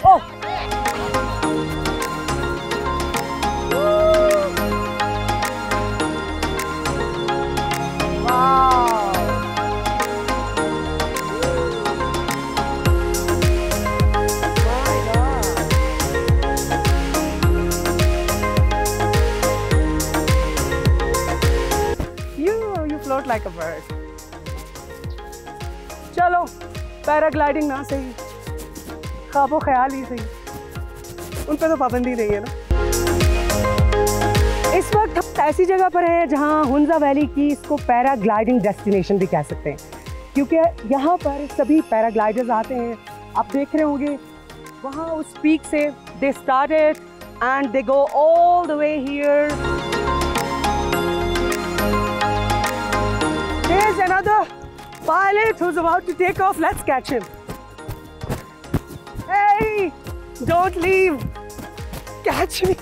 Oh float like a bird. चलो paragliding ना सही, ख्वाबो ख्याल ही सही, उन पे तो पाबंदी नहीं है ना। इस वक्त हम ऐसी जगह पर हैं जहां हुंजा वैली की इसको पैराग्लाइडिंग डेस्टिनेशन भी कह सकते हैं, क्योंकि यहाँ पर सभी पैराग्लाइडर्स आते हैं। आप देख रहे होंगे वहाँ उस पीक से they started and they go all the way here. There's another pilot who's about to take off. Let's catch him. Hey, don't leave. Catch me.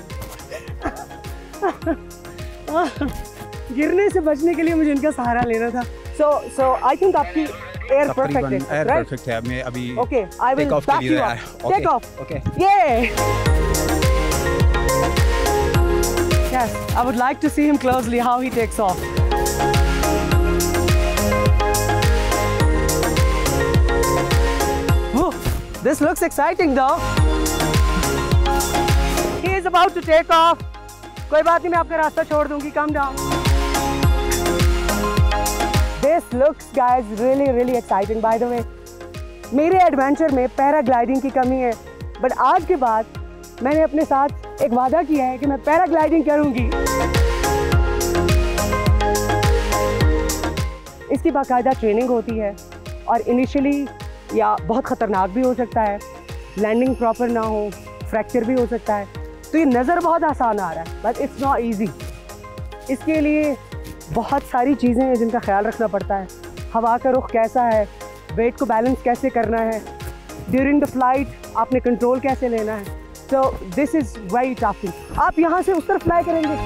गिरने से बचने के लिए मुझे इनका सहारा लेना था। So I think आपकी air perfect है, air right? perfect है। मैं अभी Okay, I will back you up. Take off. Okay. Yeah. Yes, I would like to see him closely how he takes off. This looks exciting though. He is about to take off. कोई बात नहीं, मैं आपका रास्ता छोड़ दूंगी. Calm down. This looks, guys, really exciting. By the way, मेरे adventure में पैराग्लाइडिंग की कमी है, बट आज के बाद मैंने अपने साथ एक वादा किया है कि मैं पैराग्लाइडिंग करूंगी. इसकी बाकायदा ट्रेनिंग होती है और इनिशियली या बहुत ख़तरनाक भी हो सकता है, लैंडिंग प्रॉपर ना हो, फ्रैक्चर भी हो सकता है. तो ये नज़र बहुत आसान आ रहा है, बट इट्स नॉट इजी. इसके लिए बहुत सारी चीज़ें हैं जिनका ख्याल रखना पड़ता है. हवा का रुख कैसा है, वेट को बैलेंस कैसे करना है, ड्यूरिंग द फ्लाइट आपने कंट्रोल कैसे लेना है. So this is very tough. आप यहाँ से उस तरफ फ्लाई करेंगे.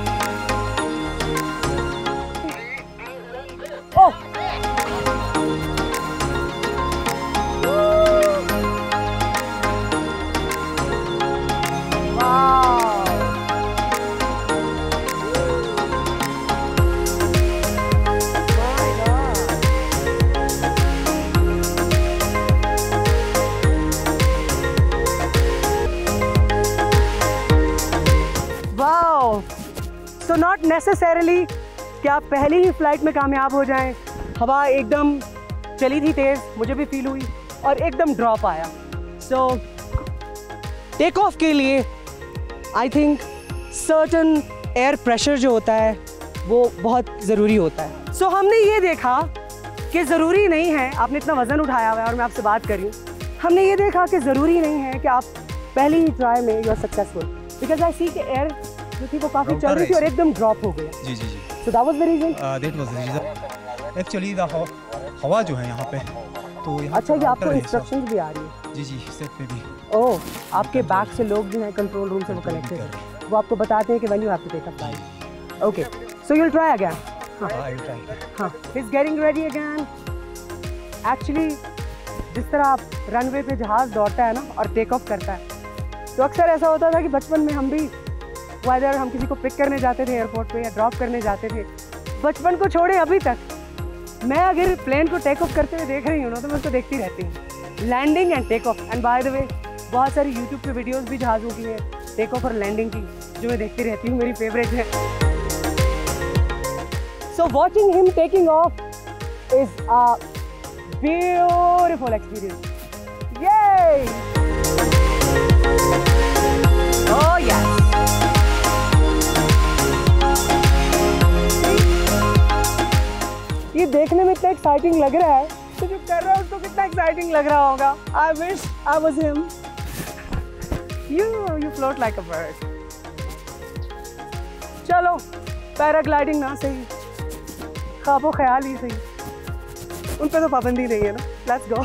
ओह सो नॉट नेसेसरीली कि आप पहली ही फ्लाइट में कामयाब हो जाएं. हवा एकदम चली थी तेज़, मुझे भी फील हुई, और एकदम ड्रॉप आया. सो टेक ऑफ के लिए I think certain air pressure जो होता है वो बहुत ज़रूरी होता है. सो हमने ये देखा कि ज़रूरी नहीं है, आपने इतना वज़न उठाया हुआ है और मैं आपसे बात कर रही हूँ, हमने ये देखा कि ज़रूरी नहीं है कि आप पहली ही ट्राई में you are successful, because I see कि एयर जो थी वो काफ़ी चल रही थी और एकदम ड्रॉप हो गया. जी. So that was the reason. That was the reason. Actually हवा जो है यहाँ पे, तो यहाँ अच्छा, ये आपको इंस्ट्रक्शंस भी आ रही है? जी सेट पे भी. ओह, आपके बैक से लोग जो हैं कंट्रोल रूम से वो कनेक्टेड हैं, वो आपको बताते हैं कि when you have to take a flight. Okay, so you will try again. हाँ, he is getting ready again. Actually जिस तरह आप रनवे पे जहाज़ दौड़ता है ना और टेक ऑफ करता है, तो अक्सर ऐसा होता था कि बचपन में हम भी वेदर हम किसी को पिक करने जाते थे एयरपोर्ट पे या ड्रॉप करने जाते थे. बचपन को छोड़े अभी तक मैं अगर प्लेन को टेक ऑफ करते हुए देख रही हूँ ना, तो मैं उसको देखती रहती हूँ. Landing and take off. And by the way बहुत सारी यूट्यूब पे वीडियोस भी जहाज़ों की है टेक ऑफ और लैंडिंग की, जो मैं देखती रहती हूँ, मेरी फेवरेट है. सो watching him taking of is a beautiful experience. ये ओह यस. ये देखने में इतना एक्साइटिंग लग रहा है, तो जो कर रहा है उसको कितना एक्साइटिंग लग रहा होगा. I wish I was him. You float like a bird. चलो पैराग्लाइडिंग ना सही, ख्वाबो ख्याल ही सही, उन पे तो पाबंदी नहीं है ना. Let's go.